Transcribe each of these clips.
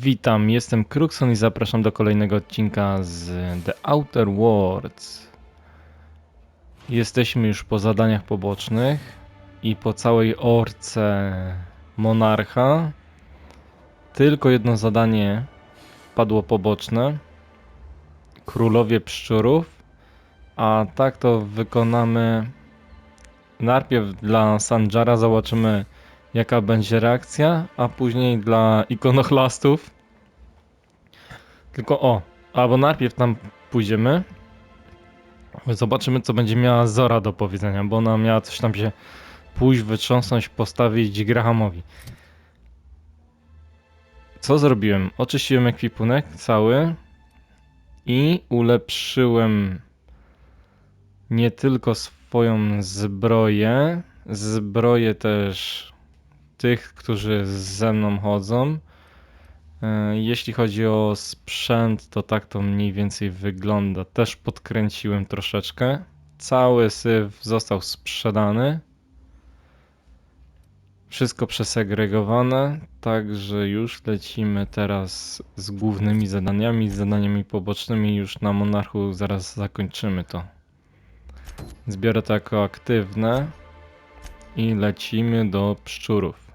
Witam, jestem Kruxon i zapraszam do kolejnego odcinka z The Outer Worlds. Jesteśmy już po zadaniach pobocznych i po całej orce Monarcha. Tylko jedno zadanie padło poboczne. Królowie Pszczurów. A tak to wykonamy najpierw dla Sanjara, zobaczymy jaka będzie reakcja, a później dla ikonoklastów. Tylko albo najpierw tam pójdziemy. Zobaczymy co będzie miała Zora do powiedzenia, bo ona miała coś tam się pójść, wytrząsnąć, postawić Grahamowi. Co zrobiłem? Oczyściłem ekwipunek cały i ulepszyłem nie tylko swoją zbroję też tych, którzy ze mną chodzą. Jeśli chodzi o sprzęt, to tak to mniej więcej wygląda. Też podkręciłem troszeczkę. Cały syf został sprzedany. Wszystko przesegregowane, także już lecimy teraz z głównymi zadaniami, z zadaniami pobocznymi. Już na Monarchu zaraz zakończymy to. Zbiorę to jako aktywne i lecimy do Pszczurów.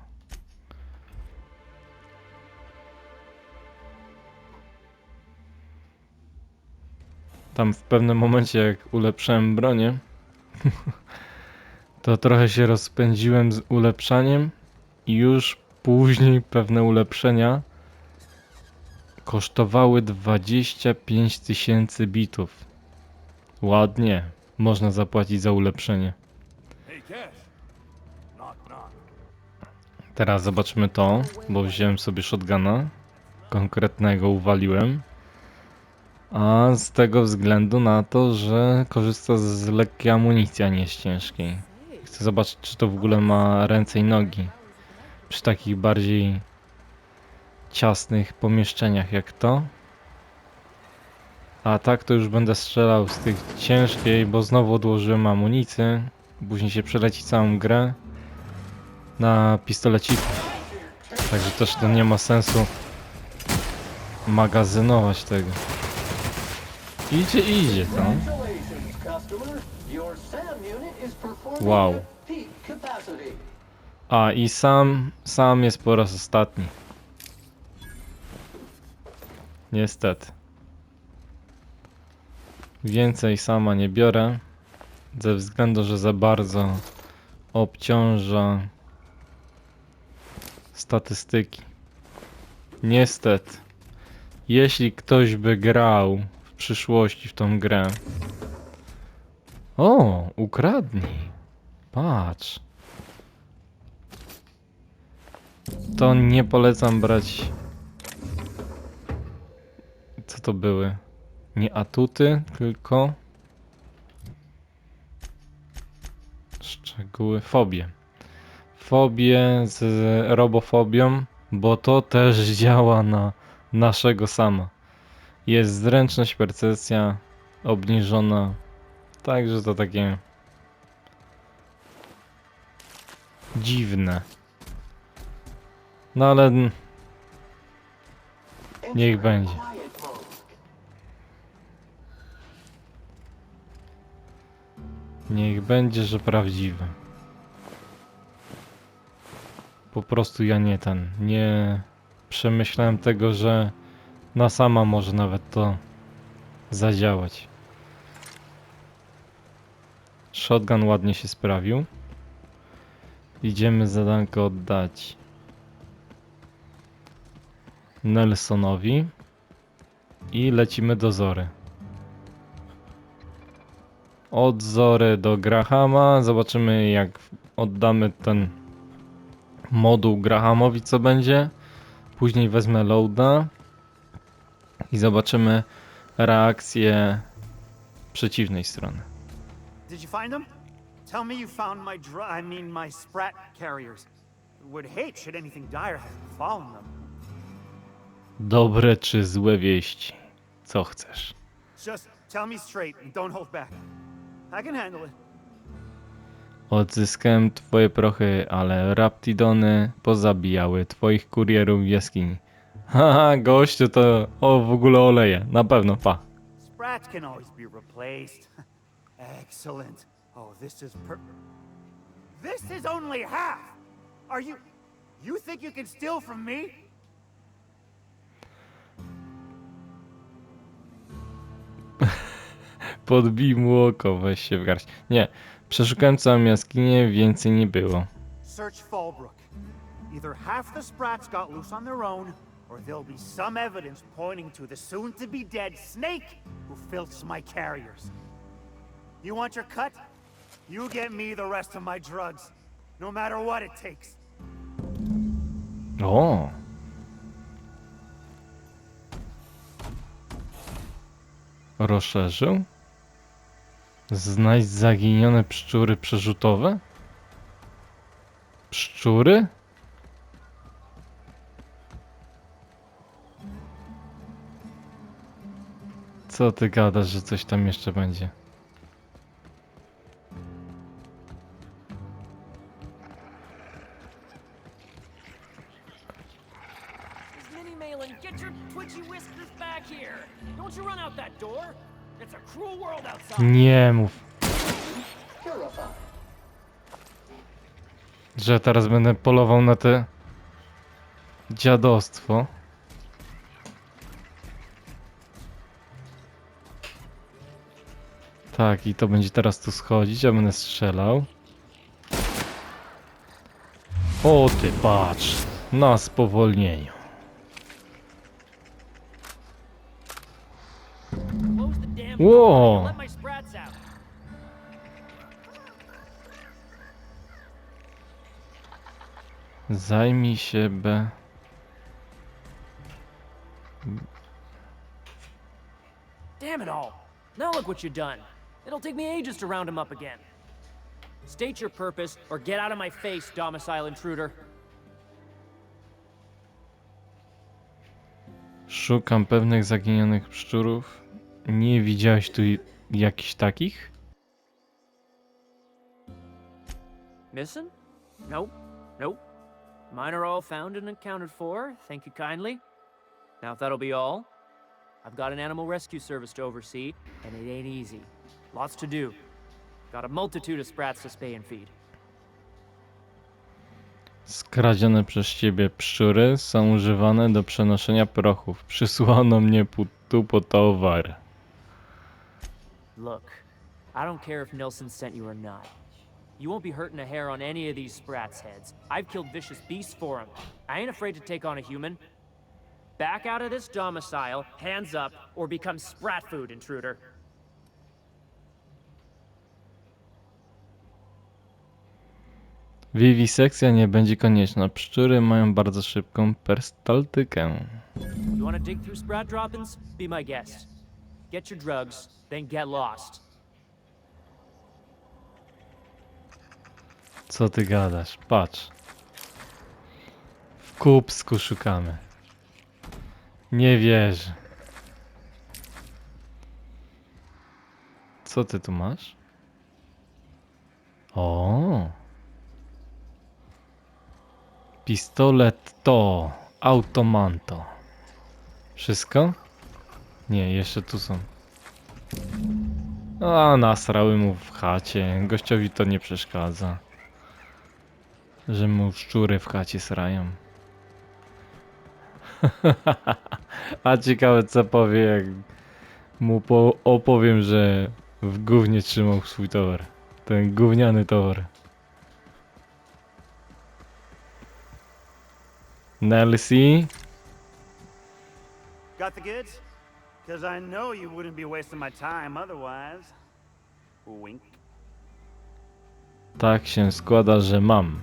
Tam w pewnym momencie jak ulepszałem bronię, to trochę się rozpędziłem z ulepszaniem i już później pewne ulepszenia kosztowały 25 000 bitów. Ładnie, można zapłacić za ulepszenie. Teraz zobaczymy to, bo wziąłem sobie shotguna, konkretnego uwaliłem. A z tego względu na to, że korzysta z lekkiej amunicji, a nie z ciężkiej. Chcę zobaczyć, czy to w ogóle ma ręce i nogi. Przy takich bardziej ciasnych pomieszczeniach jak to. A tak to już będę strzelał z tych ciężkiej, bo znowu odłożyłem amunicję. Później się przeleci całą grę na pistoleciku. Także też to nie ma sensu magazynować tego. Idzie tam. Wow. A i sam jest po raz ostatni. Niestety. Więcej sama nie biorę. Ze względu, że za bardzo obciąża statystyki. Niestety. Jeśli ktoś by grał w przyszłości w tą grę. O, ukradnij. Patrz. To nie polecam brać. Co to były? Nie atuty, tylko szczegóły. Fobie. Fobie z robofobią, bo to też działa na naszego sama. Jest zręczność, percepcja obniżona. Także to takie dziwne. No ale niech będzie. Niech będzie, że prawdziwe. Po prostu ja nie przemyślałem tego, że na sama może nawet to zadziałać. Shotgun ładnie się sprawił. Idziemy zadanko oddać Nelsonowi i lecimy do Zory. Od Zory do Grahama. Zobaczymy jak oddamy ten moduł Grahamowi co będzie. Później wezmę loada i zobaczymy reakcję przeciwnej strony. Did you find them? Tell me you found my sprat carriers. Would hate should anything dire have befallen them. Dobre czy złe wieści? Co chcesz? Just tell me straight and don't hold back. I can handle it. Odzyskałem twoje prochy, ale Raptidony pozabijały twoich kurierów w jaskini. Haha, gościu to w ogóle oleje. Na pewno, pa. Sprats can always be replaced. Excellent. Oh, This is only half! Are you... You think you can steal from me? Podbij mu oko, weź się w garść. Nie, przeszukałem całą jaskinię, więcej nie było. Search Fallbrook. Either half the Sprats got loose on their own, or there'll be some evidence pointing to the soon-to-be-dead Snake who filched my carriers. You want your cut? You get me the rest of my drugs, no matter what it takes. O! Rozszerzył? Znajdź zaginione pszczóry przerzutowe? Pszczóry? Co ty gadasz, że coś tam jeszcze będzie? Minnie Malin, get your twitchy whiskers back here! Don't you run out that door! It's a cruel world outside! Nie mów, że teraz będę polował na te dziadostwo. Tak, i to będzie teraz tu schodzić, a będę strzelał. O ty, patrz, na spowolnieniu. Close the damn Whoa. door and let my sprats out! Zajmij się Damn it all! Now look what you've done! It'll take me ages to round him up again. State your purpose, or get out of my face, domicile intruder. Szukam pewnych zaginionych pszczórów. Nie widziałeś tu jakichś takich? Missing? Nope. Nope. Mine are all found and accounted for, thank you kindly. Now if that'll be all, I've got an animal rescue service to oversee, and it ain't easy. Lots to do. Got a multitude of sprats to spay and feed. Skradzione przez ciebie pszczóry są używane do przenoszenia prochów. Przysłano mnie tu po towar. Look, I don't care if Nilsson sent you or not. You won't be hurting a hair on any of these sprats' heads. I've killed vicious beasts for them. I ain't afraid to take on a human. Back out of this domicile, hands up, or become sprat food, intruder. Wiwisekcja nie będzie konieczna. Pszczóry mają bardzo szybką perstaltykę. You wanna dig through sprat droppings? Be my guest. Get your drugs, then get lost. Co ty gadasz? Patrz. W Kupsku szukamy. Nie wierzę. Co ty tu masz? O! Pistolet to automanto. Wszystko? Nie, jeszcze tu są. A, nasrały mu w chacie. Gościowi to nie przeszkadza. Że mu szczury w chacie srają. A ciekawe co powie, jak mu opowiem, że w gównie trzymał swój towar. Ten gówniany towar. Nelsie? Got the goods? Because I know you wouldn't be wasting my time otherwise. Wink. Tak się składa, że mam.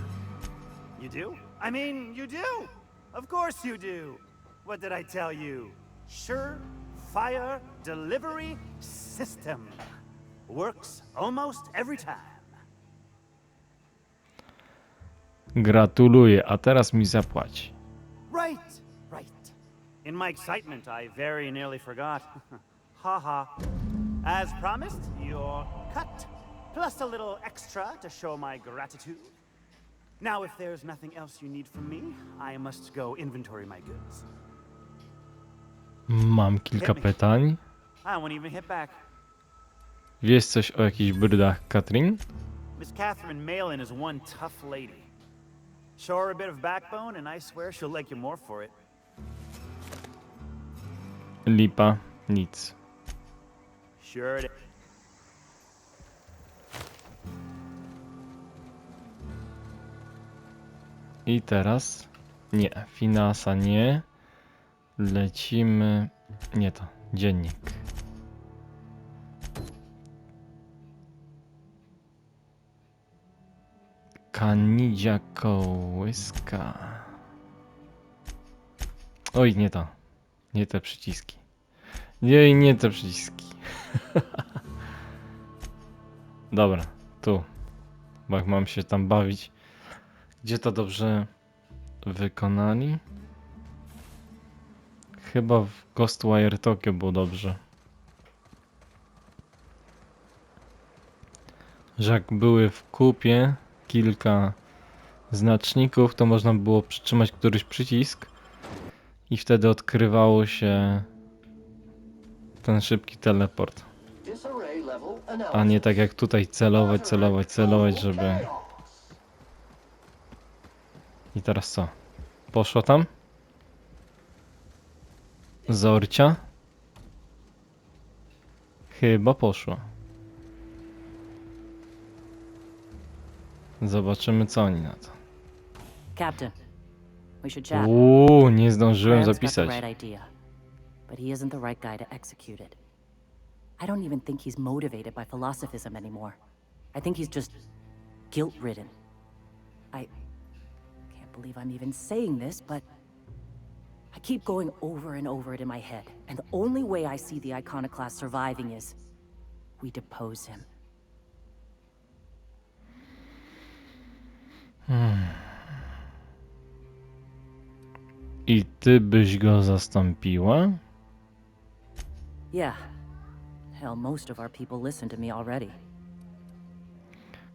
You do? I mean, you do! Of course you do! What did I tell you? Sure-fire delivery system. Works almost every time. Gratuluję, a teraz mi zapłaci. Right, right. In my excitement, I very nearly forgot. Haha. As promised, your cut, plus a little extra to show my gratitude. Now, if there's nothing else you need from me, I must go inventory my goods. Mam kilka pytań. I won't even hit back. Wiesz coś o jakichś brydach, Katrin? Miss Catherine Malin is one tough lady. Show her a bit of backbone, and I swear she'll like you more for it. Lipa, nic. Sure it is. I teraz? Nie, Finasa nie. Lecimy... Nie to, dziennik. Kanidzia kołyska. Oj, nie to. Nie te przyciski. Nie te przyciski. Dobra, tu. Bo jak mam się tam bawić. Gdzie to dobrze wykonali? Chyba w Ghostwire Tokyo było dobrze. Że jak były w kupie kilka znaczników, to można było przytrzymać któryś przycisk i wtedy odkrywało się ten szybki teleport. A nie tak jak tutaj celować, żeby... I teraz co? Poszło tam? Zorcia? Chyba poszło. Zobaczymy co oni na to. Captain, we should chat. Nie zdążyłem Graham's got zapisać. the right idea, but he isn't the right guy to execute it. I don't even think he's motivated by philosophism anymore. I think he's just guilt-ridden. I can't believe I'm even saying this, but I keep going over and over it in my head, and the only way I see the Iconoclast surviving is we depose him. I ty byś go zastąpiła? Yeah. Hell, most of our people listen to me already.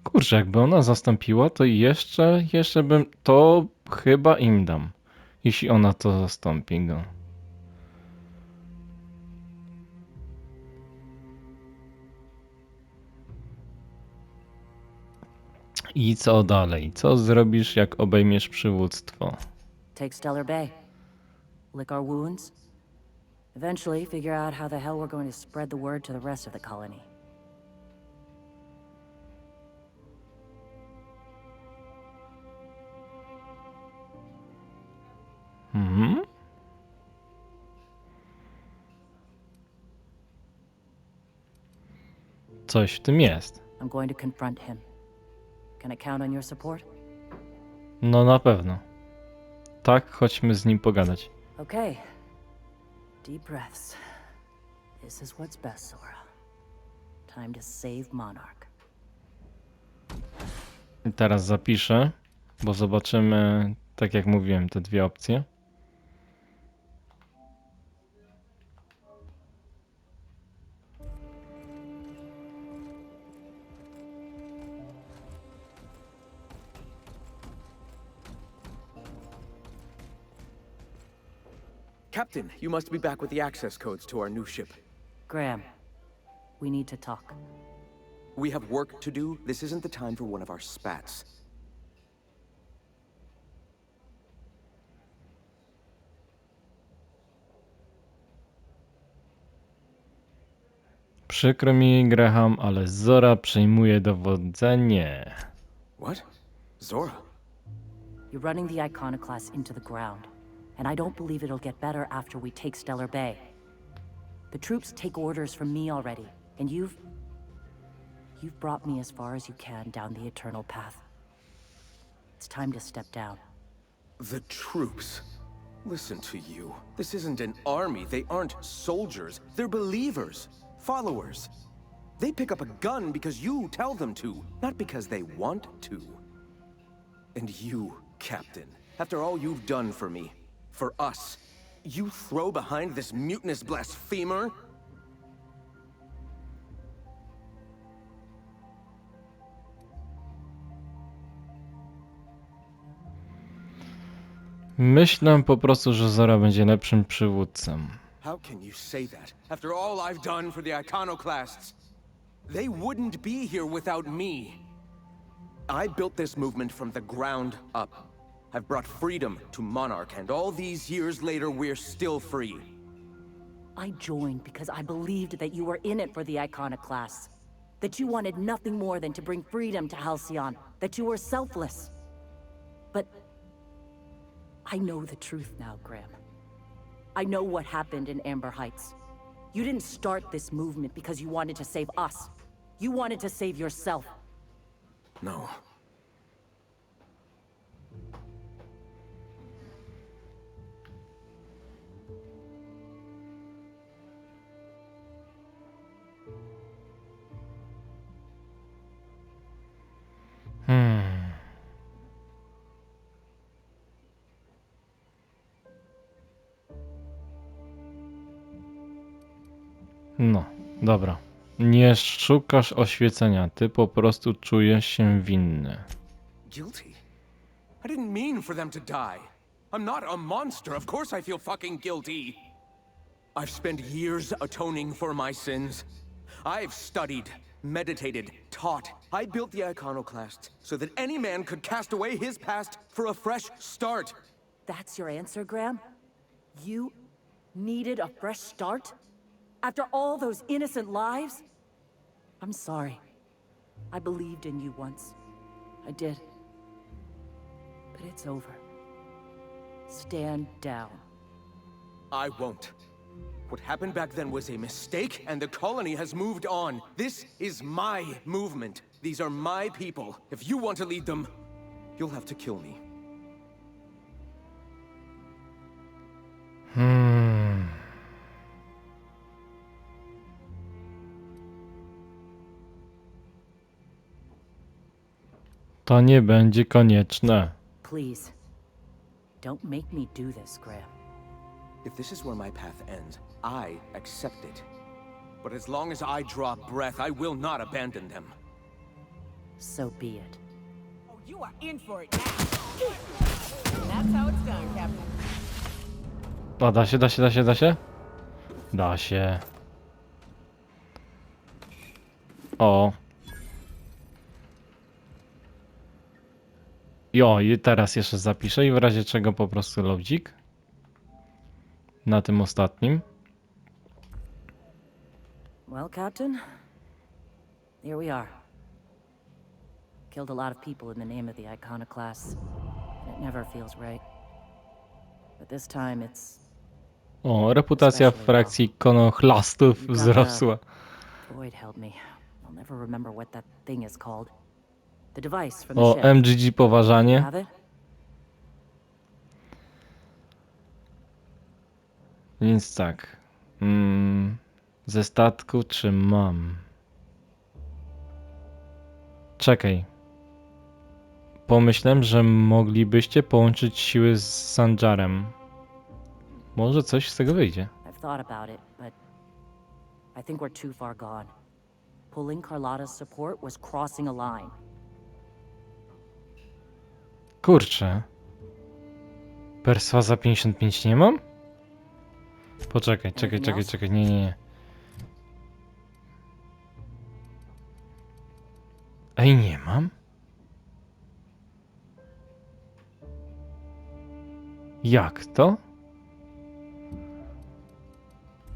Kurczę, jakby ona zastąpiła, to jeszcze bym to chyba im dam. Jeśli ona to zastąpi go. I co dalej? Co zrobisz, jak obejmiesz przywództwo? Take Stellar Bay. Lick our wounds. Eventually figure out how the hell we're going to spread the word to the rest of the colony. Mhm. Coś w tym jest. I'm going to confront him. Can I count on your support? No na pewno. Tak, chodźmy z nim pogadać. Okay. Deep breaths. This is what's best, Sora. Time to save Monarch. I teraz zapiszę, bo zobaczymy, tak jak mówiłem, te dwie opcje. Captain, you must be back with the access codes to our new ship. Graham, we need to talk. We have work to do. This isn't the time for one of our spats. Przykro mi, Graham, ale Zora przejmuje dowodzenie. What? Zora? You're running the Iconoclast into the ground, and I don't believe it'll get better after we take Stellar Bay. The troops take orders from me already, and you've brought me as far as you can down the Eternal Path. It's time to step down. The troops. Listen to you. This isn't an army. They aren't soldiers. They're believers. Followers. They pick up a gun because you tell them to, not because they want to. And you, Captain, after all you've done for me, for us, you throw behind this mutinous blasphemer? Myślę po prostu, że Zora będzie lepszym przywódcą. How can you say that after all I've done for the Iconoclasts? They wouldn't be here without me. I built this movement from the ground up. I've brought freedom to Monarch, and all these years later, we're still free. I joined because I believed that you were in it for the Iconoclasts. That you wanted nothing more than to bring freedom to Halcyon. That you were selfless. But I know the truth now, Graham. I know what happened in Amber Heights. You didn't start this movement because you wanted to save us. You wanted to save yourself. No. No, dobra. Nie szukasz oświecenia, ty po prostu czujesz się winny. Guilty? I didn't mean for them to die. I'm not a monster. Of course I feel fucking guilty. I've spent years atoning for my sins. I've studied, meditated, taught. I built the Iconoclasts so that any man could cast away his past for a fresh start. That's your answer, Graham? You needed a fresh start? After all those innocent lives? I'm sorry. I believed in you once. I did. But it's over. Stand down. I won't. What happened back then was a mistake, and the colony has moved on. This is my movement. These are my people. If you want to lead them, you'll have to kill me. To nie będzie konieczne. Please. Don't make me do this, Graham. If this is where my path ends, I accept it. But as long as I draw breath, I will not abandon them. So be it. Oh, you are in for it now. That's how it's done, Captain. A da się, da się, da się, da się? Da się. O. Jo, i teraz jeszcze zapiszę i w razie czego po prostu lodzik. Na tym ostatnim. Well, Captain, here we are. Killed a lot of people in the name of the Iconoclasts, and it never feels right. But this time it's... O, reputacja w frakcji ikonochlastów wzrosła. Boyd help me. I'll never remember what that thing is called. The device from the O, ship. MGG poważanie. Have it? Więc tak. Ze statku czy mam? Czekaj. Pomyślałem, że moglibyście połączyć siły z Sanjarem. Może coś z tego wyjdzie. I've thought about it, but I think we're too far gone. Pulling Carlotta's support was crossing a line. Kurczę. Perswaza 55 nie mam? Poczekaj, czekaj. Nie. Ej, nie mam? Jak to?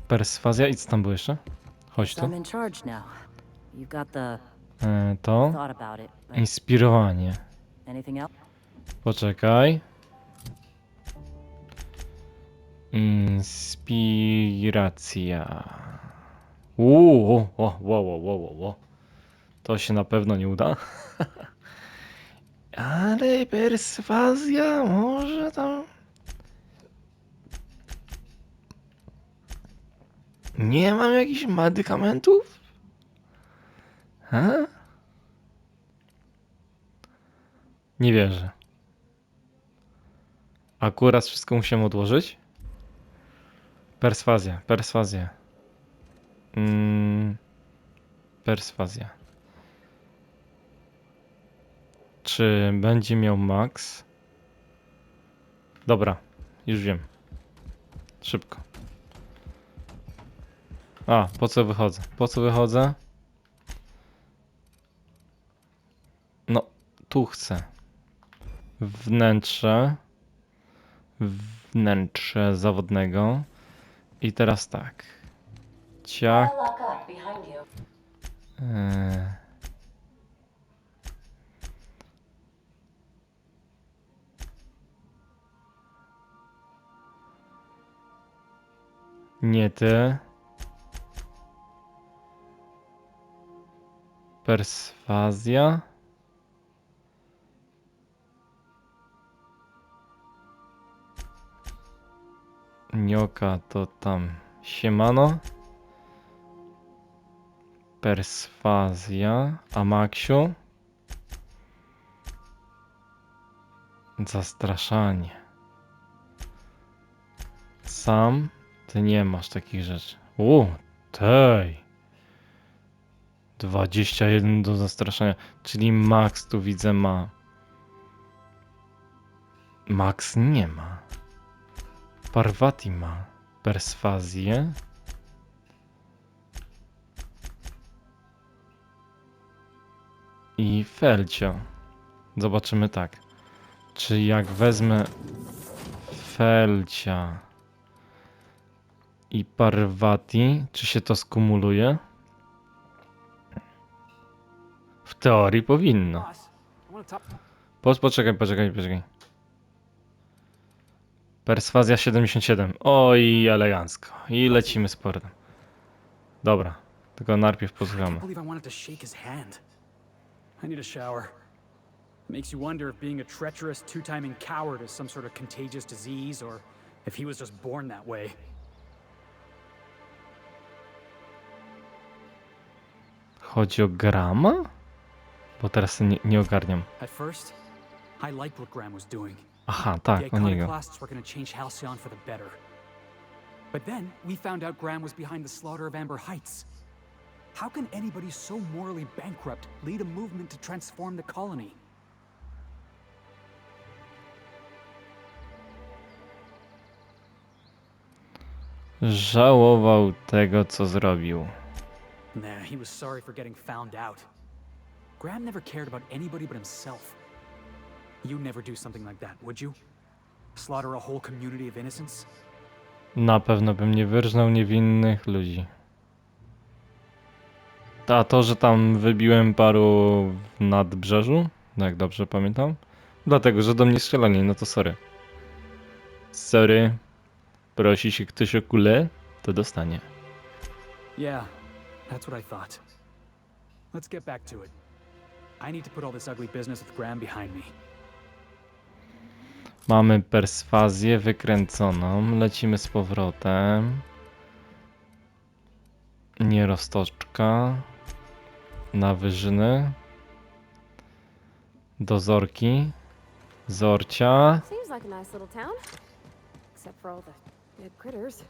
Perswazja, idź tam było jeszcze. Chodź tu. I'm in charge now. You've got the To. thought about it. But Inspirowanie. anything else? Poczekaj. Inspiracja. Wow. To się na pewno nie uda. Ale perswazja może tam... Nie mam jakichś medykamentów? Ha? Nie wierzę. Akurat wszystko musiałem odłożyć? Perswazja. Perswazja. Czy będzie miał max? Dobra, już wiem. Szybko. A, po co wychodzę? Po co wychodzę? No, tu chcę. Wnętrze. Wnętrze zawodnego. I teraz tak. Ciach. Eee. Nie ty. Perswazja. Nioka to tam siemano. Perswazja. A Maksiu? Zastraszanie. Sam? Ty nie masz takich rzeczy. Tej. 21 do zastraszania. Czyli Max tu widzę ma. Max nie ma. Parvati ma. Perswazję. I Felcio. Zobaczymy tak. Czy jak wezmę Felcia i Parvati, czy się to skumuluje? W teorii powinno. Boss, I want to talk. Poczekaj. Perswazja 77. Oj, elegancko. I lecimy z portem. Dobra, tylko najpierw I posłuchamy. can't believe I wanted to shake his hand. I need a shower. Makes you wonder if being a treacherous, two-timing coward is some sort of contagious disease, or if he was just born that way. Chodzi o Grama? Bo teraz nie ogarniam. At first, I liked what Graham was doing. Aha, The tak, o niego. Iconoclasts were going to change Halcyon for the better. But then we found out Graham was behind the slaughter of Amber Heights. How can anybody so morally bankrupt lead a movement to transform the colony? Żałował tego, co zrobił. Nah, he was sorry for getting found out. Graham never cared about anybody but himself. You'd never do something like that, would you? Slaughter a whole community of innocents? Na pewno bym nie wyrżnął niewinnych ludzi. A to, że tam wybiłem paru w nadbrzeżu, no jak dobrze pamiętam, dlatego, że do mnie strzelali, no to sorry. Sorry. Prosi się ktoś o kulę, to dostanie. Yeah, that's what I thought. Let's get back to it. I need to put all this ugly business with Graham behind me. Mamy perswazję wykręconą, lecimy z powrotem. Nie roztoczka. Na wyżyny. Dozorki. Zorcia. Seems like a nice little town. Except for all the dead critters.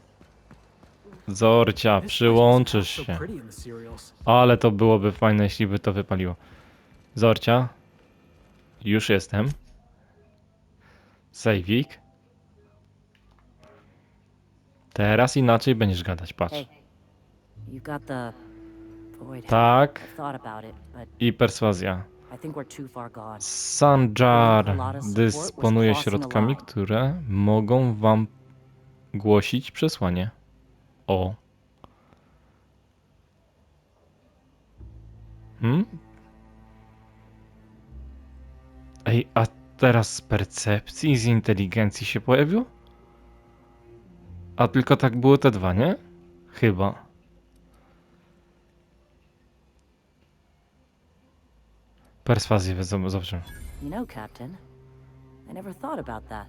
Zorcia, This place przyłączysz wasn't half się. so pretty in the serials. Ale to byłoby fajne, jeśli by to wypaliło. Zorcia. Już jestem. Sejwik. Teraz inaczej będziesz gadać, patrz. Hey, you got the void. Tak. I've thought about it, but I perswazja. I think we're too far gone. Sanjar dysponuje środkami, które mogą wam głosić przesłanie. O. Ej, a teraz z percepcji i z inteligencji się pojawił? A tylko tak było te dwa, nie? Chyba. Perswazję zobaczymy. You know, Captain, I never thought about that.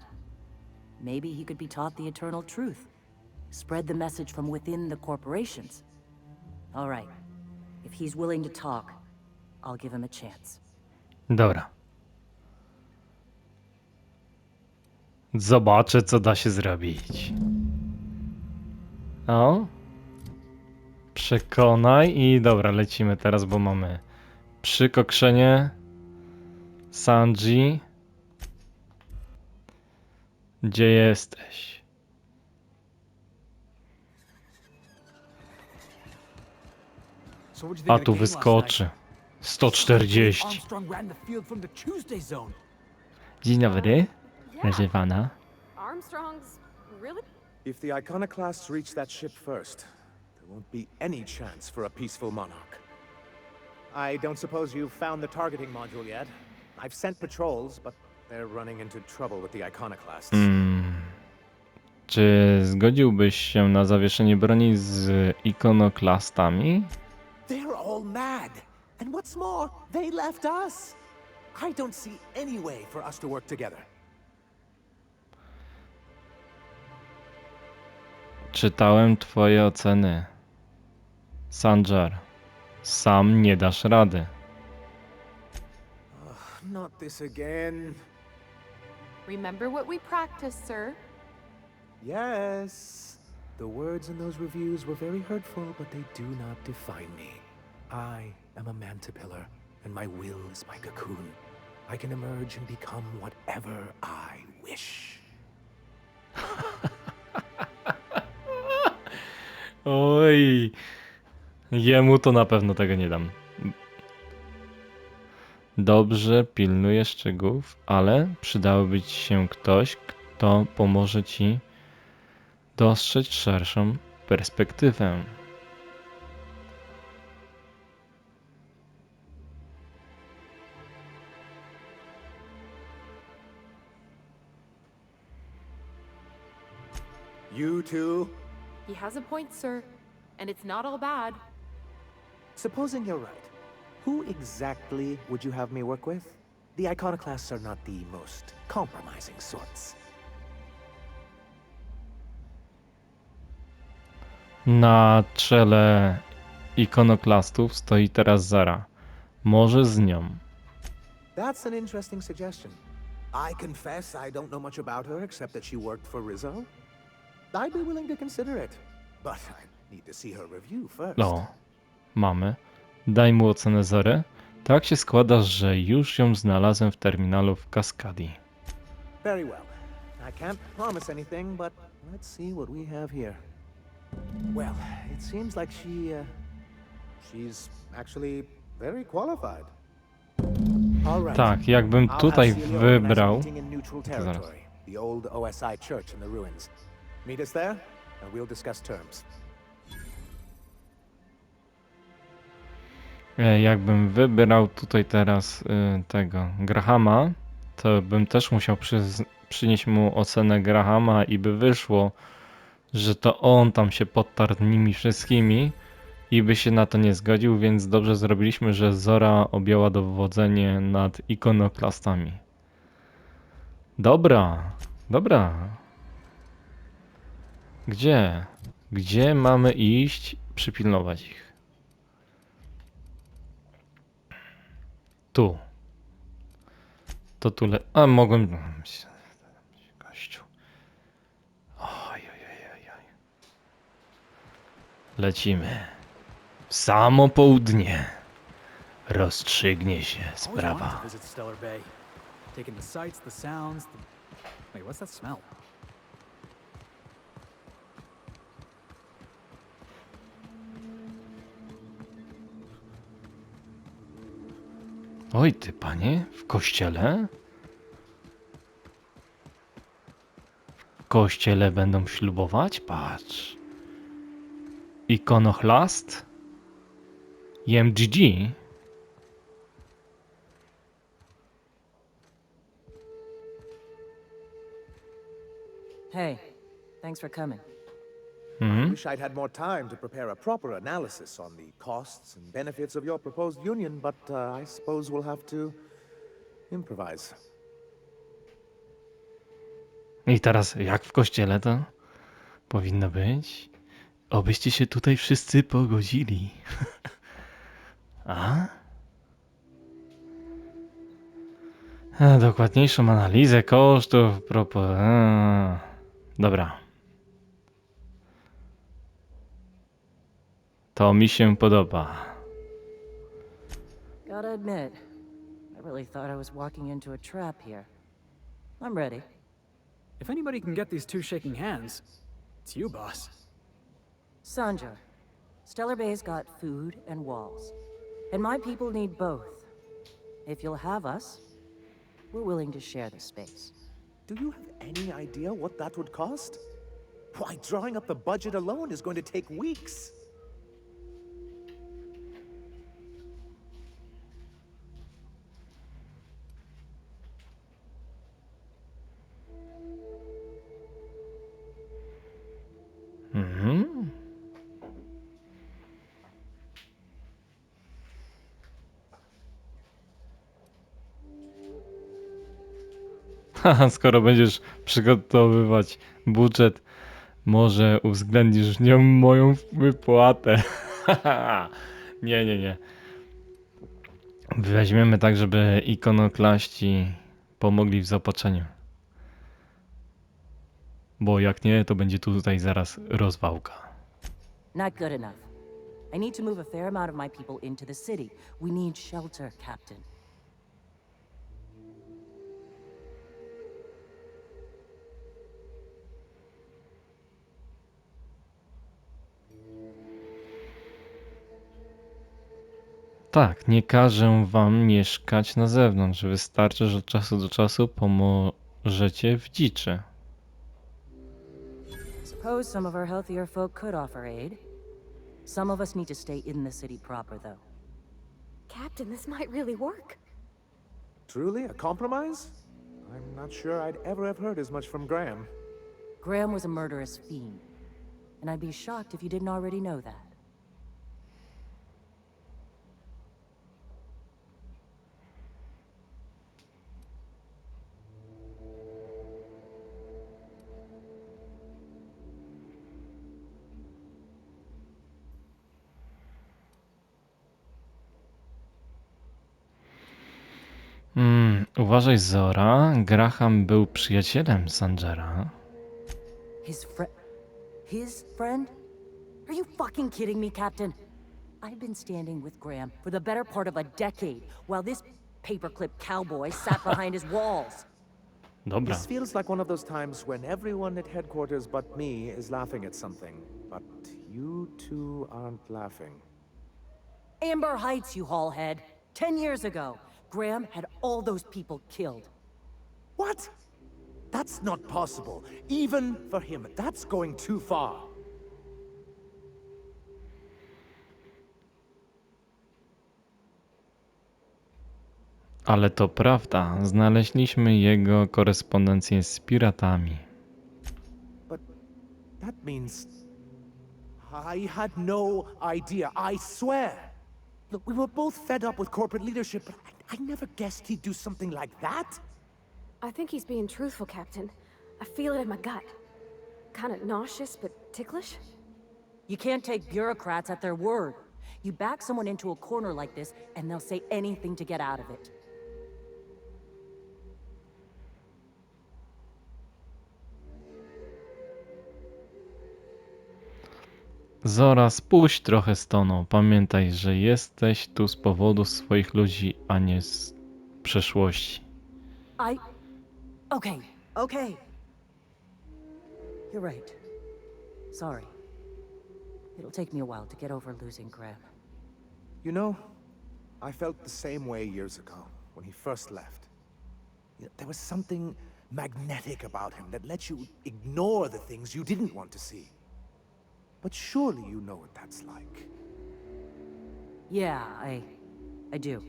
Maybe he could be taught the eternal truth. Spread the message from within the corporations. All right. If he's willing to talk, I'll give him a chance. Dobra. Zobaczę, co da się zrobić. O. Przekonaj i dobra, lecimy teraz, bo mamy przykokszenie. Sanji. Gdzie jesteś? So what'd you think A of the tu game last wyskoczy. night? 140. Armstrong ran the field from the Tuesday zone. Dzień dobry. Yeah. Proszę pana. Armstrong's really? If the Iconoclasts reach that ship first, there won't be any chance for a peaceful monarch. I don't suppose you've found the targeting module yet. I've sent patrols, but They're running into trouble with the Iconoclasts. Czy zgodziłbyś się na zawieszenie broni z ikonoklastami? They're all mad. And what's more, they left us. I don't see any way for us to work together. Czytałem twoje oceny. Sanjar, sam nie dasz rady. Not this again. Remember what we practiced, sir. Yes. The words in those reviews were very hurtful, but they do not define me. I am a mantipillar, and my will is my cocoon. I can emerge and become whatever I wish. Oj, jemu to na pewno tego nie dam. Dobrze, pilnuję szczegółów, ale przydałoby ci się ktoś, kto pomoże ci dostrzec szerszą perspektywę. You too? He has a point, sir. And it's not all bad. Supposing you're right, who exactly would you have me work with? The Iconoclasts are not the most compromising sorts. Na czele ikonoklastów stoi teraz Zara. Może z nią. That's an interesting suggestion. I confess I don't know much about her except that she worked for Rizzo. I'd be willing to consider it, but I need to see her review first. No, mamy. Daj mu ocenę Zary. Tak się składa, że już ją znalazłem w terminalu w Cascadii. Very well. I can't promise anything, but let's see what we have here. Well, it seems like she's actually very qualified. All right. Tak, jakbym I'll tutaj have Celia organize a wybrał... meeting in neutral territory, the old OSI church in the ruins. Meet us there, and we'll discuss terms. Jakbym wybrał tutaj teraz tego Grahama, to bym też musiał przynieść mu ocenę Grahama i by wyszło, że to on tam się podtarł nimi wszystkimi i by się na to nie zgodził, więc dobrze zrobiliśmy, że Zora objęła dowodzenie nad ikonoklastami. Dobra, dobra. Gdzie? Gdzie mamy iść? Przypilnować ich. Tu. To tu A, mogłem... Gościu. Oj, oj, oj, oj, oj. Lecimy. W samo południe. Rozstrzygnie się Always wanted sprawa. to visit Stellar Bay. Taking the sights, the sounds, Wait, what's that smell? Oj, ty panie, w kościele? W kościele będą ślubować? Patrz. Ikonoclast? IMGG? Hey, thanks for coming. I wish I'd had more time to prepare a proper analysis on the costs and benefits of your proposed union, but I suppose we'll have to improvise. I teraz jak w kościele to powinno być? Obyście się tutaj wszyscy pogodzili. A? Dokładniejszą analizę kosztów Dobra. To mi się podoba. Gotta admit, I really thought I was walking into a trap here. I'm ready. If anybody can get these two shaking hands, it's you, boss. Sanjar, Stellar Bay's got food and walls. And my people need both. If you'll have us, we're willing to share the space. Do you have any idea what that would cost? Why, drawing up the budget alone is going to take weeks. Mhm. Haha, skoro będziesz przygotowywać budżet, może uwzględnisz w nią moją wypłatę. Nie, nie, nie. Weźmiemy tak, żeby ikonoklaści pomogli w zaopatrzeniu. Bo jak nie, to będzie tutaj zaraz rozwałka. Not good enough. I need to move a fair amount of my people into the city. We need shelter, Captain. Tak, nie każę wam mieszkać na zewnątrz. Wystarczy, że od czasu do czasu pomożecie w dziczy. Suppose some of our healthier folk could offer aid. Some of us need to stay in the city proper, though. Captain, this might really work. Truly, a compromise? I'm not sure I'd ever have heard as much from Graham. Graham was a murderous fiend, and I'd be shocked if you didn't already know that. Uważaj, Zora. Graham był przyjacielem Sangera. His friend? Are you fucking kidding me, Captain? I've been standing with Graham for the better part of a decade, while this paperclip cowboy sat behind his walls. Dobra. This feels like one of those times when everyone at headquarters but me is laughing at something. But you two aren't laughing. Amber Heights, you haulhead. 10 years ago, Graham had all those people killed. What? That's not possible. Even for him, that's going too far. Ale to prawda. Znaleźliśmy jego korespondencję z piratami. But that means... I had no idea, I swear. Look, we were both fed up with corporate leadership, but I never guessed he'd do something like that. I think he's being truthful, Captain. I feel it in my gut. Kind of nauseous, but ticklish. You can't take bureaucrats at their word. You back someone into a corner like this, and they'll say anything to get out of it. Zora, spuść trochę z tonu. Pamiętaj, że jesteś tu z powodu swoich ludzi, a nie z przeszłości. Okay. You're right. Sorry. It'll take me a while to get over losing Graham. You know, I felt the same way years ago, when he first left. There was something magnetic about him that let you ignore the things you didn't want to see. But surely you know what that's like. Yeah, I do.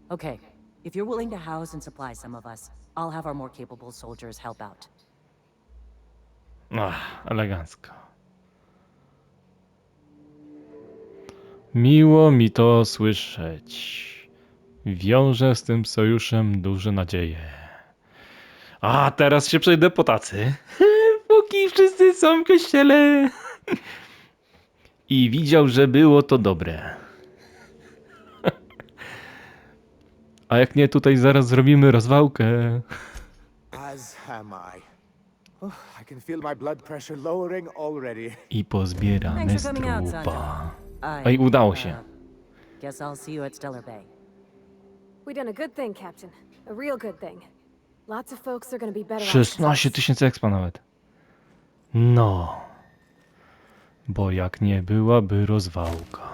Okay, if you're willing to house and supply some of us, I'll have our more capable soldiers help out. Elegancko. Miło mi to słyszeć. Wiążę z tym sojuszem duże nadzieje. A teraz się przejdę po tacy. Póki wszyscy są w kościele. I widział, że było to dobre. A jak nie, tutaj zaraz zrobimy rozwałkę. As am I. I can feel my blood pressure lowering already. I pozbieramy Thanks z for coming out, trupa. Sandra. Ej, udało się. Guess I'll see you at Stellar Bay. We done a good thing, Captain. A real good thing. Lots of folks are gonna be better off. 16 000 expa nawet. No. Bo jak nie byłaby rozwałka.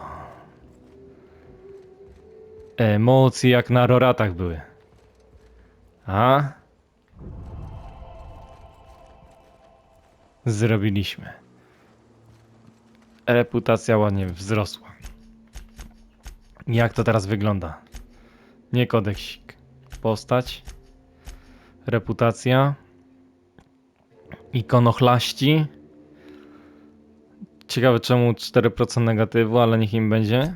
Emocje jak na roratach były. A? Zrobiliśmy. Reputacja ładnie wzrosła. Jak to teraz wygląda? Nie kodeksik. Postać. Reputacja. Ikonochlaści. Ciekawe czemu 4% negatywu, ale niech im będzie.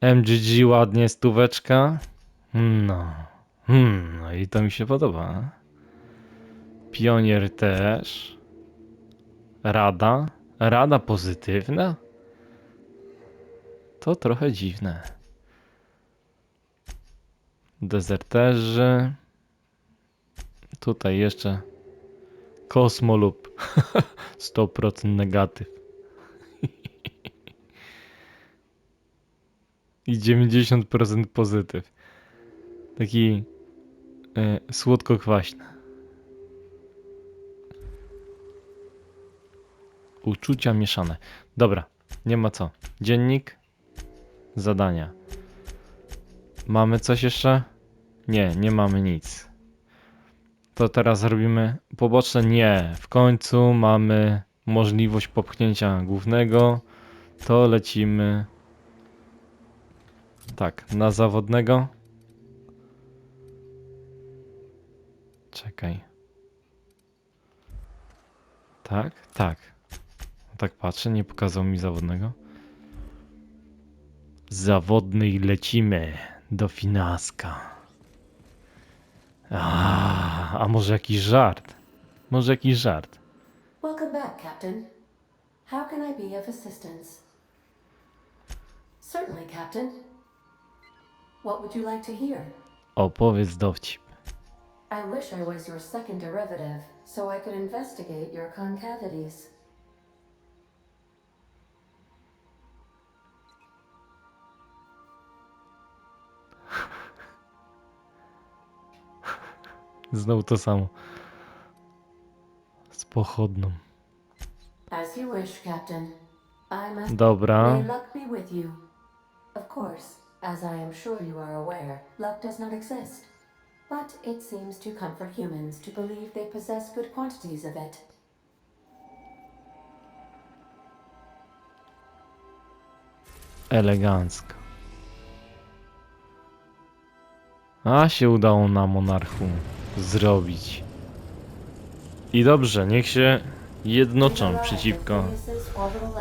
MGG ładnie, stóweczka. No i to mi się podoba. Pionier też. Rada. Rada pozytywna? To trochę dziwne. Dezerterzy. Tutaj jeszcze Kosmolub. 100% negatyw. I 90% pozytyw. Taki słodko-kwaśny. Uczucia mieszane. Dobra, nie ma co. Dziennik. Zadania. Mamy coś jeszcze? Nie, nie mamy nic. To teraz robimy poboczne? Nie. W końcu mamy możliwość popchnięcia głównego. To lecimy. Tak, na zawodnego. Czekaj. Tak, tak. Tak patrzę, nie pokazał mi zawodnego. Zawodny i lecimy do finaska. A może jakiś żart? Może jakiś żart? Welcome back, Captain. How can I be of assistance? Certainly, Captain. What would you like to hear? Opowiedz dowcip. I wish I was your second derivative, so I could investigate your concavities. Znowu to samo. Z pochodną. As you wish, Captain. I must. Dobra. May luck be with you. Of course, as I am sure you are aware, luck does not exist. But it seems to comfort humans to believe they possess good quantities of it. Elegancko. A się udało na monarchu zrobić. I dobrze, niech się jednoczą przeciwko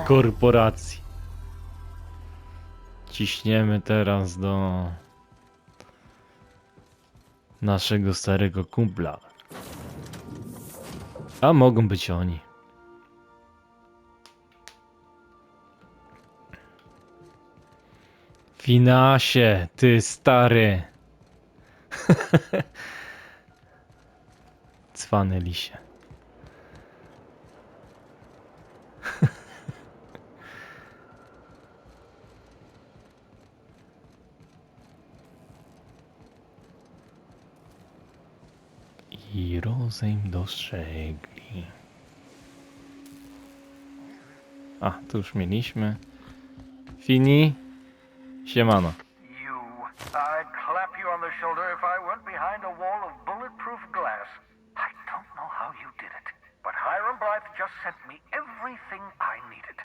korporacji. Ciśniemy teraz do naszego starego kumpla. A mogą być oni. Finasie, ty stary. Cwany lisie. I rozejm dostrzegli. A, tu już mieliśmy. Fini. Siemano. I'd clap you on the shoulder if I went behind a wall of bulletproof glass. I don't know how you did it, but Hiram Blythe just sent me everything I needed.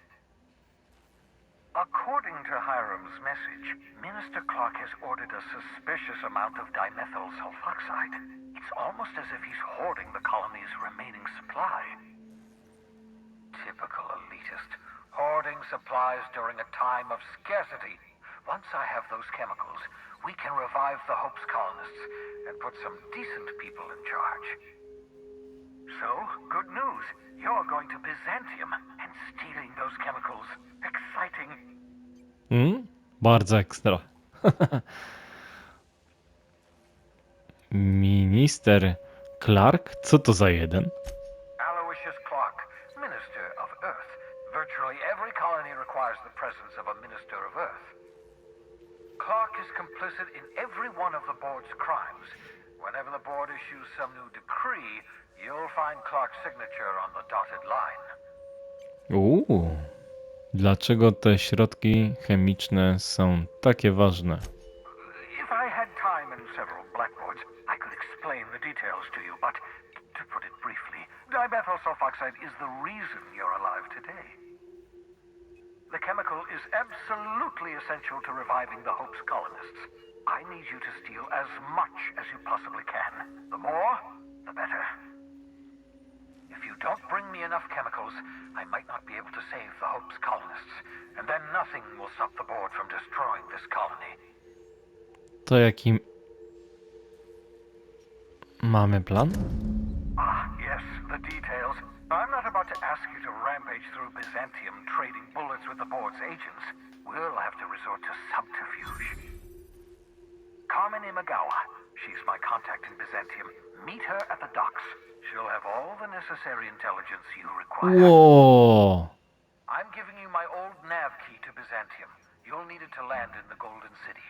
According to Hiram's message, Minister Clark has ordered a suspicious amount of dimethyl sulfoxide. It's almost as if he's hoarding the colony's remaining supply. Typical elitist, hoarding supplies during a time of scarcity. Once I have those chemicals, we can revive the Hope's colonists and put some decent people in charge. So, good news. You're going to Byzantium and stealing those chemicals. Exciting. Bardzo ekstra. Minister Clark? Co to za jeden? Aloysius Clark, Minister of Earth. Virtually every colony requires the presence of a Minister of Earth. Clark is complicit in every one of the board's crimes. Whenever the board issues some new decree, you'll find Clark's signature on the dotted line. Dlaczego te środki chemiczne są takie ważne? If I had time and several blackboards, I could explain the details to you, but to put it briefly, dimethyl sulfoxide is the reason you're alive today. The chemical is absolutely essential to reviving the Hope's colonists. I need you to steal as much as you possibly can. The more, the better. If you don't bring me enough chemicals, I might not be able to save the Hope's colonists, and then nothing will stop the board from destroying this colony. To jaki mamy plan? Ah, yes, the details. I'm not about to ask you to rampage through Byzantium trading bullets with the board's agents. We'll have to resort to subterfuge. Carmen Imagawa. She's my contact in Byzantium. Meet her at the docks. She'll have all the necessary intelligence you require. Ło! I'm giving you my old nav key to Byzantium. You'll need it to land in the Golden City.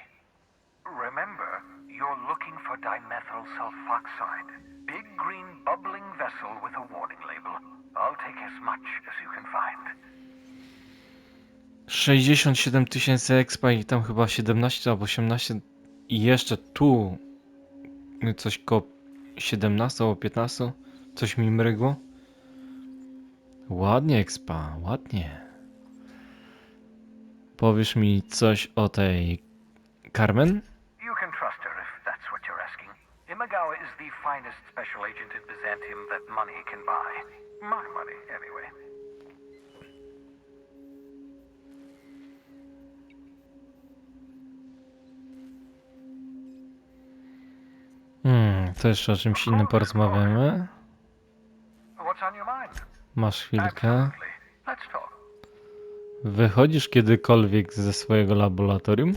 Remember, you're looking for dimethyl sulfoxide. Big green bubbling vessel with a warning label. I'll take as much as you can find. 67 000 expa i tam chyba 17 albo 18 i jeszcze tu coś koło 17 albo 15, coś mi mrygło. Ładnie expa, ładnie. Powiesz mi coś o tej Carmen? You can trust her if that's what you're asking. Imagawa is the finest special agent in Byzantium that money can buy. My money, anyway. To jeszcze o czymś innym porozmawiamy. What's on your mind? Masz chwilkę. Absolutely. Let's talk. Wychodzisz kiedykolwiek ze swojego laboratorium?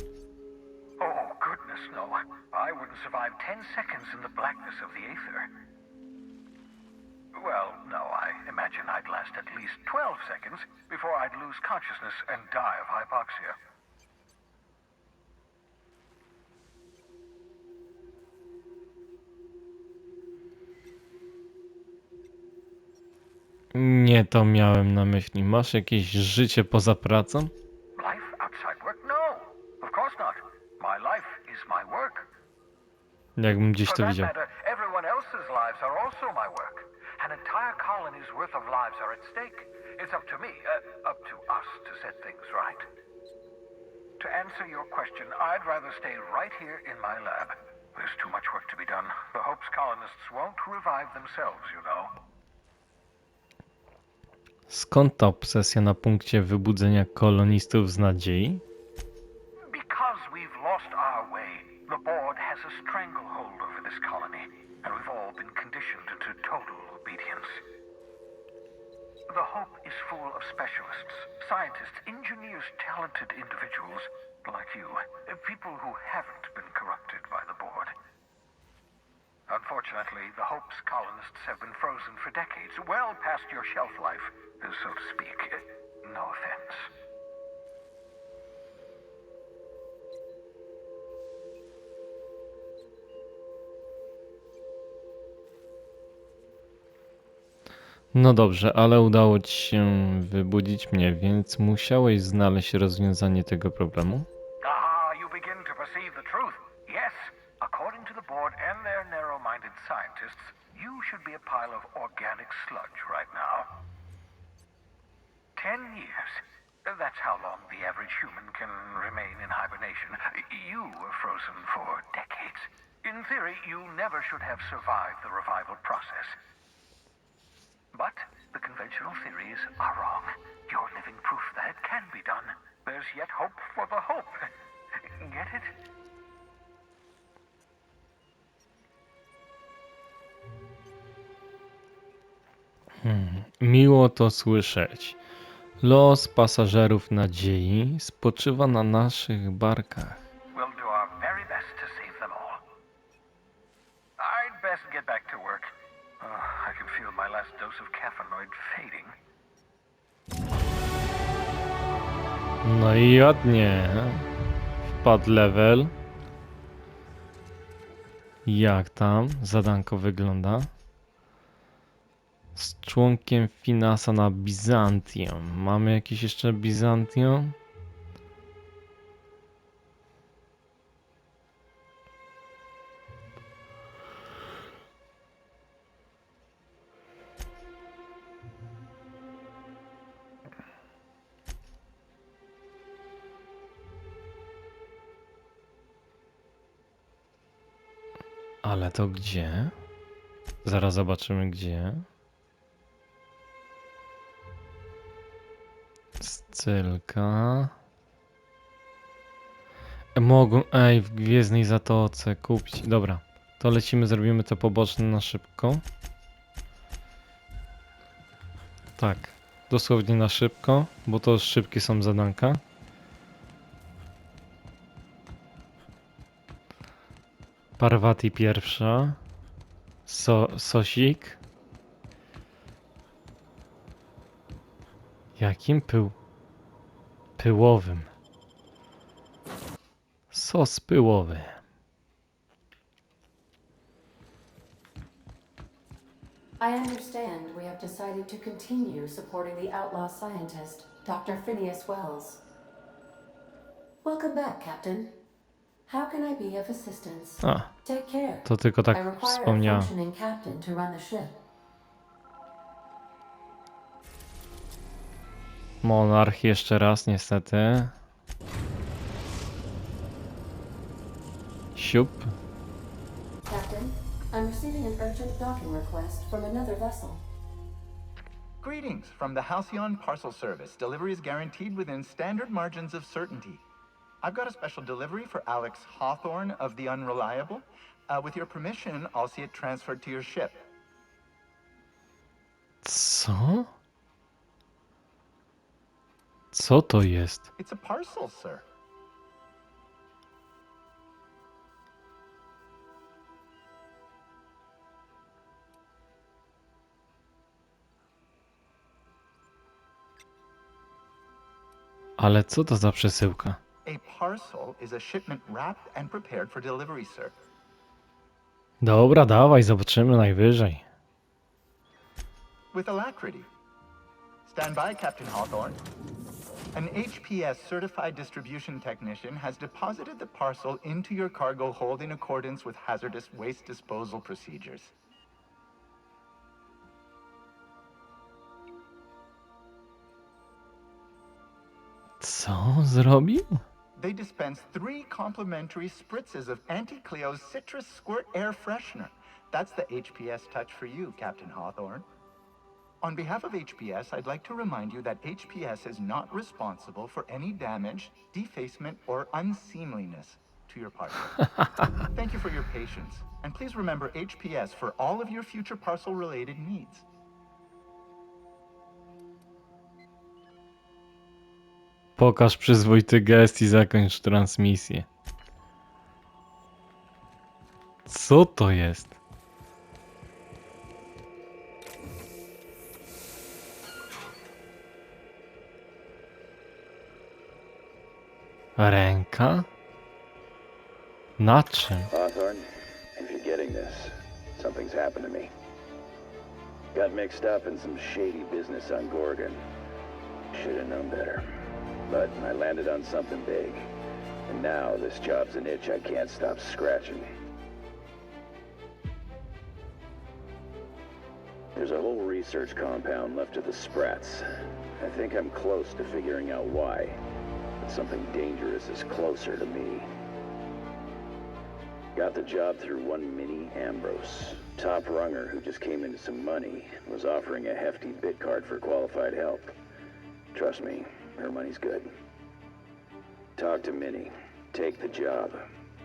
Oh, goodness, no. I wouldn't survive 10 seconds in the blackness of the aether. Well, no, I imagine I'd last at least 12 seconds before I'd lose consciousness and die of hypoxia. Nie to miałem na myśli. Masz jakieś życie poza pracą? Life outside work? No, of course not. My life is my work. Jakbym gdzieś For to that widział. matter, everyone else's lives are also my work. An entire colony's worth of lives are at stake. It's up to me, up to us to set things right. To answer your question, I'd rather stay right here in my lab. There's too much work to be done. The Hope's colonists won't revive themselves, you know. Skąd ta obsesja na punkcie wybudzenia kolonistów z nadziei? Because we've lost our way, the board has a stranglehold over this colony, and we've all been conditioned to total obedience. The Hope is full of specialists, scientists, engineers, talented individuals like you, people who haven't been corrupted by the board. Unfortunately, the Hope's colonists have been frozen for decades, well past your shelf life, so to speak. No offense. No dobrze, ale udało ci się wybudzić mnie, więc musiałeś znaleźć rozwiązanie tego problemu. You begin to perceive the truth. Yes, according to the board and their narrow-minded scientists, you should be a pile of organic sludge right now. 10 years. That's how long the average human can remain in hibernation. You were frozen for decades. In theory, you never should have survived the revival process. But the conventional theories are wrong. You're living proof that it can be done. There's yet hope for the hope. Get it? Miło to słyszeć. Los pasażerów nadziei spoczywa na naszych barkach. We'll do our very best to save them all. I'd best get back to work. I can feel my last dose of caffeinoid fading. No i ładnie. Wpadł level. Jak tam zadanko wygląda? Z członkiem Finasa na Bizantium. Mamy jakieś jeszcze Bizantium? Ale to gdzie? Zaraz zobaczymy gdzie. Scylka. Mogą, w Gwiezdnej Zatoce kupić. Dobra, to lecimy, zrobimy to poboczne na szybko. Tak, dosłownie na szybko, bo to już szybkie są zadanka. Parvati pierwsza. Sosik. Jakim pyłowym? Sos pyłowy. I understand we have decided to continue supporting the outlaw scientist, Dr. Phineas Wells. Welcome back, Captain. How can I be of assistance? A, Take care. to tylko I tak require a wspomniałem. functioning captain to run the ship. Monarch jeszcze raz, niestety. Siup. Captain, I'm receiving an urgent docking request from another vessel. Greetings from the Halcyon Parcel Service. Delivery is guaranteed within standard margins of certainty. I've got a special delivery for Alex Hawthorne of the Unreliable. With your permission, I'll see it transferred to your ship. Co? Co to jest? It's a parcel, sir. Ale co to za przesyłka? A parcel is a shipment wrapped and prepared for delivery, sir. Dobra, dawaj, zobaczymy najwyżej. With alacrity. Stand by, Captain Hawthorne. An HPS certified distribution technician has deposited the parcel into your cargo hold in accordance with hazardous waste disposal procedures. Co zrobił? They dispense 3 complimentary spritzes of Anti-Cleo's Citrus Squirt Air Freshener. That's the HPS touch for you, Captain Hawthorne. On behalf of HPS, I'd like to remind you that HPS is not responsible for any damage, defacement, or unseemliness to your parcel. Thank you for your patience, and please remember HPS for all of your future parcel-related needs. Pokaż przyzwoity gest i zakończ transmisję. Co to jest? Ręka? Na czym? Hawthorne, if you're getting this, something's happened to me. Got mixed up in some shady business on Gorgon. Should have known better. But I landed on something big. And now this job's an itch I can't stop scratching. There's a whole research compound left to the Sprats. I think I'm close to figuring out why. But something dangerous is closer to me. Got the job through one Minnie Ambrose. Top runger who just came into some money, was offering a hefty bid card for qualified help. Trust me, her money's good. Talk to Minnie. Take the job.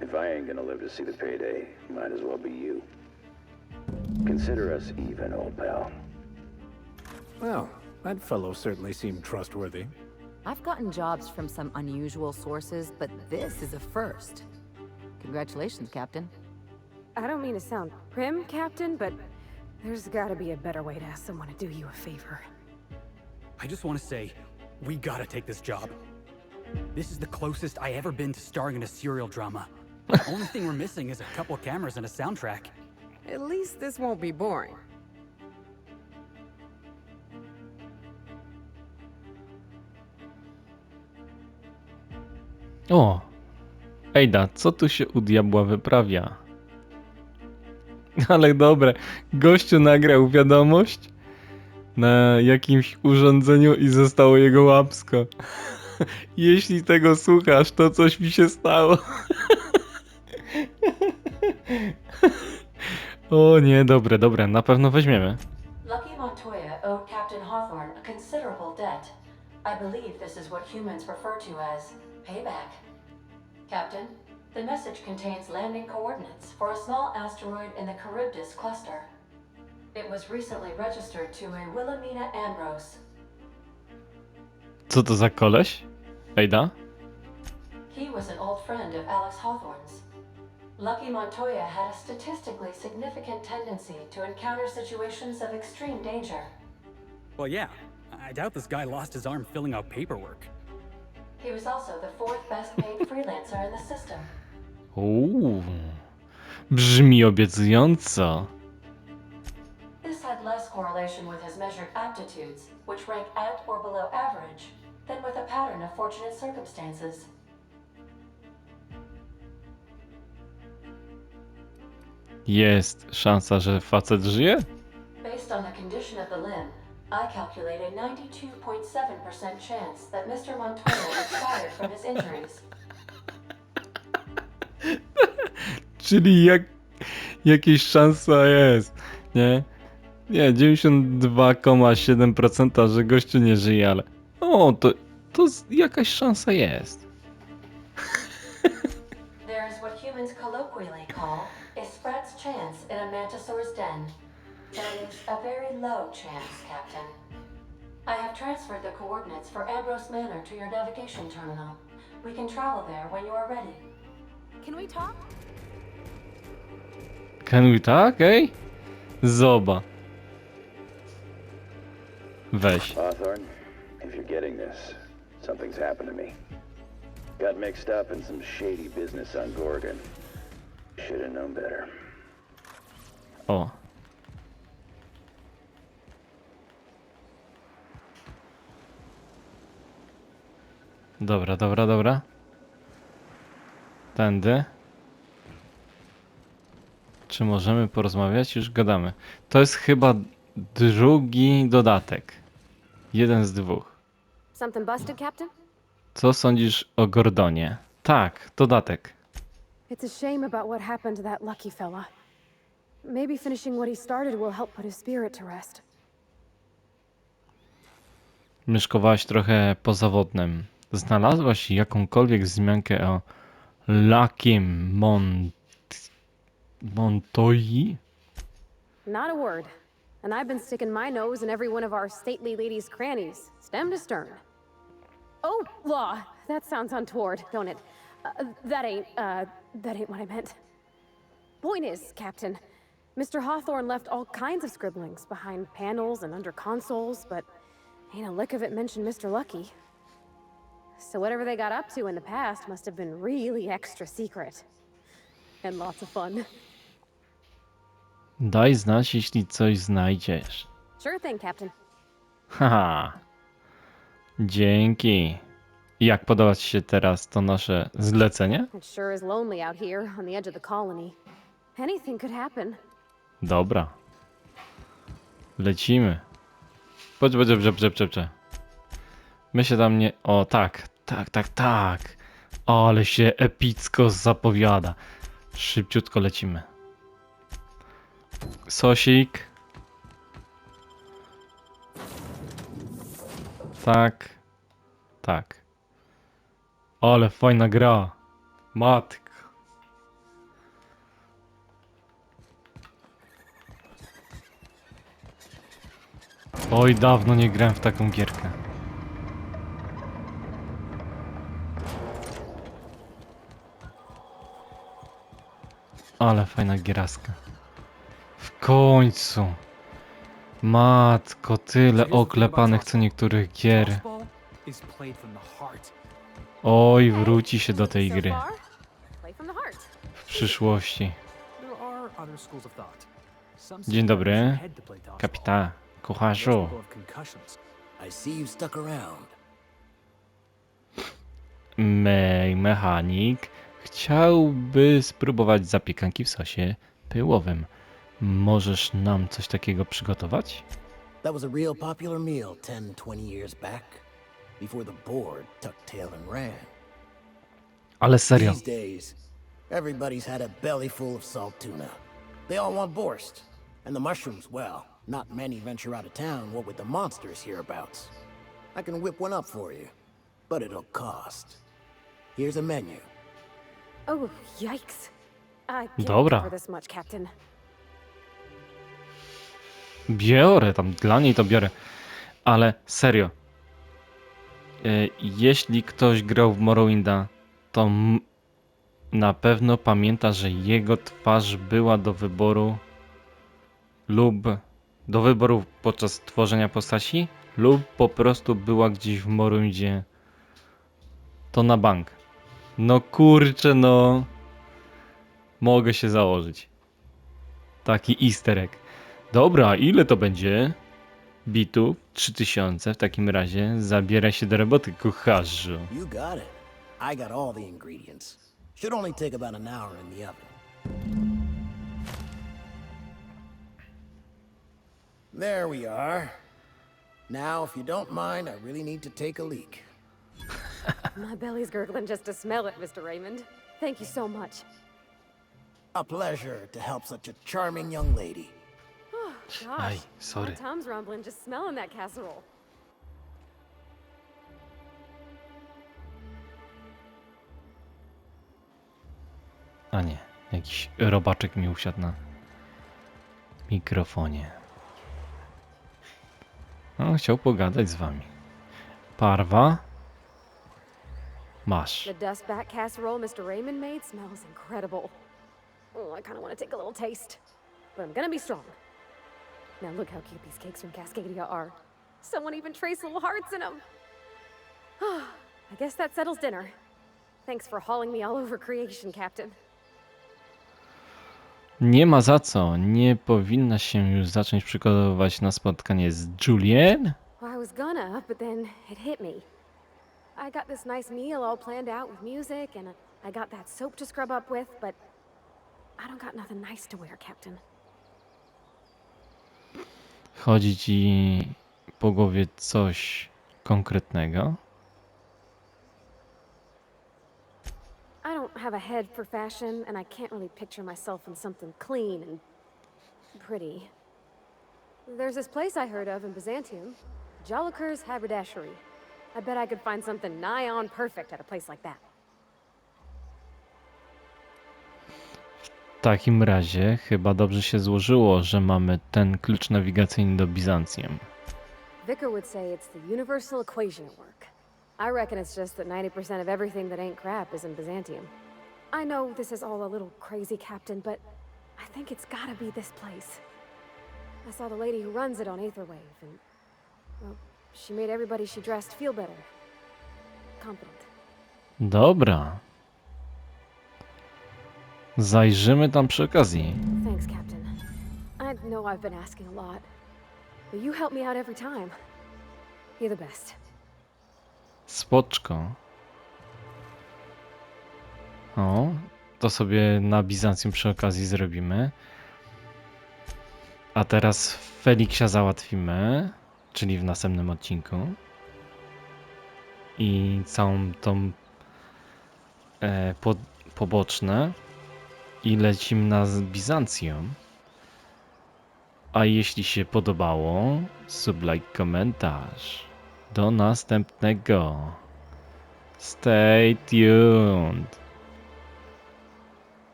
If I ain't gonna live to see the payday, might as well be you. Consider us even, old pal. Well, that fellow certainly seemed trustworthy. I've gotten jobs from some unusual sources, but this is a first. Congratulations, Captain. I don't mean to sound prim, Captain, but there's gotta be a better way to ask someone to do you a favor. I just want to say, we gotta take this job. This is the closest I ever been to starring in a serial drama. The only thing we're missing is a couple cameras and a soundtrack. At least this won't be boring. O! Ejda, co tu się u diabła wyprawia? Ale dobre, gościu nagrał wiadomość na jakimś urządzeniu i zostało jego łapsko. Jeśli tego słuchasz, to coś mi się stało. O nie, dobre, na pewno weźmiemy. Lucky Montoya owed Captain Hawthorne a considerable debt. I believe this is what humans refer to as payback. Captain, the message contains landing coordinates for a small asteroid in the Charybdis cluster. It was recently registered to a Wilhelmina Ambrose. Co to za koleś? Ejda? He was an old friend of Alex Hawthorne's. Lucky Montoya had a statistically significant tendency to encounter situations of extreme danger. Well, yeah. I doubt this guy lost his arm filling out paperwork. He was also the fourth best paid freelancer in the system. Uuu, brzmi obiecująco. This had less correlation with his measured aptitudes, which rank at or below average, than with a pattern of fortunate circumstances. Jest szansa, że facet żyje? Based on the condition of the limb, I calculate a 92.7% chance that Mr. Montoya expired from his injuries. Czyli jakieś szansa jest, nie? Nie, 92,7%, że gościu nie żyje, ale... O, to jakaś szansa jest. There is what humans colloquially call a sprat's chance in a mantisaur's den. That is a very low chance, Captain. I have transferred the coordinates for Ambrose Manor to your navigation terminal. We can travel there when you are ready. Can we talk? Can we talk, ej? Zoba. Weź. Hawthorne, if you're getting this, something's happened to me. Got mixed up in some shady business on Gorgon. Should have known better. O. Dobra. Tędy. Czy możemy porozmawiać? Już gadamy. To jest chyba drugi dodatek. Jeden z dwóch. Something busted, Captain? Co sądzisz o Gordonie? Tak, dodatek. It's a shame about what happened to that lucky fella. Maybe finishing what he started will help put his spirit to rest. Myszkowałaś trochę po zawodnym. Znalazłaś jakąkolwiek wzmiankę o Luckim Montoi? Not a word. And I've been sticking my nose in every one of our stately ladies' crannies, stem to stern. Oh, law. That sounds untoward, don't it? That ain't what I meant. Point is, Captain, Mr. Hawthorne left all kinds of scribblings behind panels and under consoles, but ain't a lick of it mentioned Mr. Lucky. So whatever they got up to in the past must have been really extra secret. And lots of fun. Daj znać, jeśli coś znajdziesz. Sure thing, Captain. Haha. Dzięki. Jak podoba ci się teraz to nasze zlecenie? It sure is lonely out here on the edge of the colony. Anything could happen. Dobra. Lecimy. Chodź. My się tam nie... O, tak. Ale się epicko zapowiada. Szybciutko lecimy. Sosik. Tak. Ale fajna gra. Matka. Oj, dawno nie grałem w taką gierkę. Ale fajna gieraska. W końcu. Matko, tyle oklepanych co niektórych gier. Oj, wróci się do tej gry. W przyszłości. Dzień dobry. Kapitan, kucharzu. mechanik chciałby spróbować zapiekanki w sosie pyłowym. Możesz nam coś takiego przygotować? That was a real popular meal 10-20 years back, before the board tucked tail and ran. Ale serio. These days, everybody's had a belly full of salt tuna. They all want borscht. And the mushrooms, well, not many venture out of town, what with the monsters hereabouts. I can whip one up for you, but it'll cost. Here's a menu. Oh, yikes. I can't Dobra. cover this much, Captain. Biorę tam, dla niej to biorę. Ale serio. Jeśli ktoś grał w Morrowinda, to na pewno pamięta, że jego twarz była do wyboru lub do wyboru podczas tworzenia postaci, lub po prostu była gdzieś w Morrowindzie. To na bank. No kurczę, no. Mogę się założyć. Taki easter egg. Dobra, ile to będzie? Bitów 3000, w takim razie zabieraj się do roboty, kucharzu. You got it. I got all the ingredients. Should only take about an hour in the oven. There we are. Now, if you don't mind, I really need to take a leak. My belly's gurgling just to smell it, Mr. Raymond. Thank you so much. A pleasure to help such a charming young lady. Oh, gosh. Aj, sorry. My Tom's rumbling just smelling that casserole. A nie, jakiś robaczek mi usiadł na mikrofonie. No, chciał pogadać z wami. Parwa. Masz. The dustback casserole Mr. Raymond made smells incredible. Oh, I kind of want to take a little taste. But I'm gonna be strong. Now look how cute these cakes from Cascadia are. Someone even traced little hearts in them. I guess that settles dinner. Thanks for hauling me all over creation, Captain. Nie ma za co. Nie powinna się już zacząć przygotowywać na spotkanie z Julien? Well, I was gonna, but then it hit me. I got this nice meal all planned out with music, and I got that soap to scrub up with, but I don't got nothing nice to wear, Captain. Chodzi ci po głowie coś konkretnego? I don't have a head for fashion, and I can't really picture myself in something clean and pretty. There's this place I heard of in Byzantium, Jolicoeur's Haberdashery. I bet I could find something nigh on perfect at a place like that. W takim razie chyba dobrze się złożyło, że mamy ten klucz nawigacyjny do Bizancjum. Vicar would say it's the universal equation at work. I reckon it's just that 90% of everything that ain't crap is in Byzantium. I know this is all a little crazy, Captain, but I think it's gotta be this place. I saw the lady who runs it on Aetherwave, and, well, she made everybody she dressed feel better. Confident. Dobra. Zajrzymy tam przy okazji. Thanks, Captain. I know I've been asking a lot, but you help me out every time. You're the best. Spoczko. O, to sobie na Bizancjum przy okazji zrobimy. A teraz Feliksia załatwimy, czyli w następnym odcinku. I całą tą poboczne. I lecimy na Bizancjum. A jeśli się podobało, sublike komentarz. Do następnego. Stay tuned.